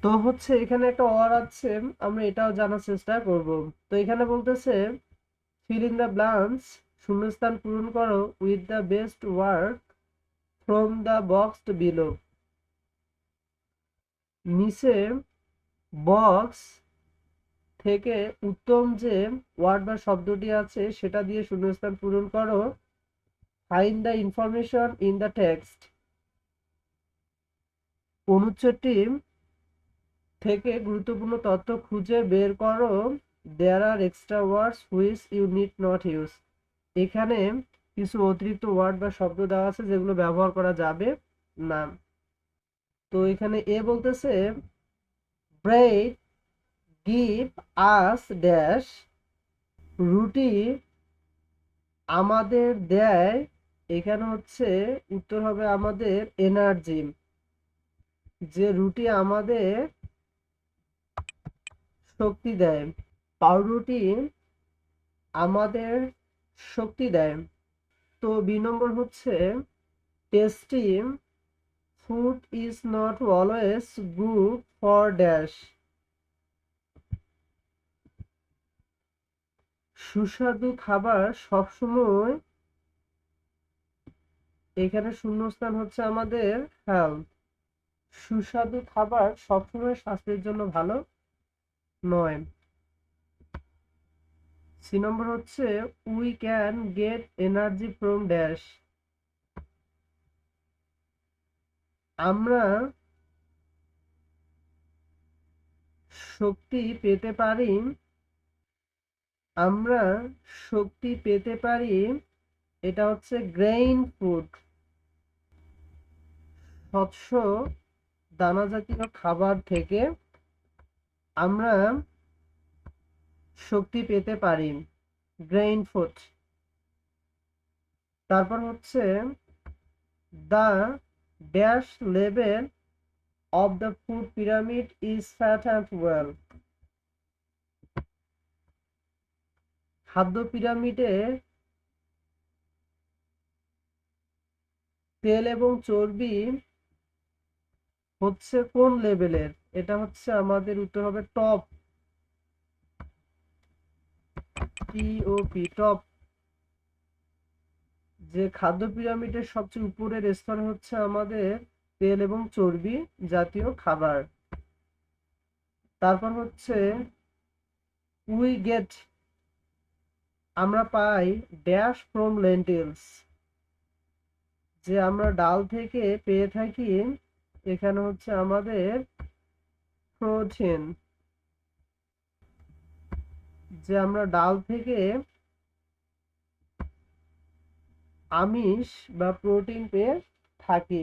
তো হচ্ছে এখানে একটা অর আছে, আমরা এটাও জানার চেষ্টা করব। তো এখানে বলতেছে ফিল ইন দ্য ব্ল্যাঙ্কস, শূন্যস্থান পূরণ করো with the best work from the box below. নিচে বক্স থেকে উত্তম যে ওয়ার্ড বা শব্দটি আছে সেটা দিয়ে শূন্যস্থান পূরণ করো। Find the information in the text, অনুচ্ছেদটি থেকে গুরুত্বপূর্ণ তথ্য খুঁজে বের করো। There are extra words which you need not use, এখানে কিছু অতিরিক্ত ওয়ার্ড বা শব্দ দেওয়া আছে যেগুলো ব্যবহার করা যাবে না। তো এখানে এ বলতেছে ব্রেড গিভ আস ড্যাশ, রুটি আমাদের দেয়, এখানে হচ্ছে উত্তর হবে আমাদের এনার্জি, যে রুটি আমাদের শক্তি দেয়। পাউরুটি আমাদের শক্তি দেয়। তো বি নম্বর হচ্ছে tasty food is not always good for dash, সুস্বাদু খাবার সবসময়, এখানে শূন্যস্থান হচ্ছে আমাদের হেলথ, সুস্বাদু খাবার সবসময় স্বাস্থ্যের জন্য ভালো নয়। সি নম্বর হচ্ছে we can get energy from dash, আমরা শক্তি পেতে পারি, আমরা শক্তি পেতে পারি, এটা হচ্ছে গ্রেইন ফুড, শস্য দানা জাতীয় খাবার থেকে আমরা শক্তি পেতে পারি, গ্রেইন ফুড। তারপর হচ্ছে the dash level of the food pyramid is fat and well, খাদ্য পিরামিডে তেল এবং চর্বি হচ্ছে কোন লেভেলের, এটা হচ্ছে আমাদের উত্তর হবে টপ, টিওপি টপ, যে খাদ্য পিরামিডের সবচেয়ে উপরের স্তরে হচ্ছে আমাদের তেল এবং চর্বি জাতীয় খাবার। তারপর হচ্ছে উই গেট, আমরা পাই ড্যাশ ফ্রম লেন্টিলস, যে আমরা ডাল থেকে পেয়ে থাকি, এখানে হচ্ছে আমাদের প্রোটিন, যে আমরা ডাল থেকে আমিষ বা প্রোটিন পেয়ে থাকি।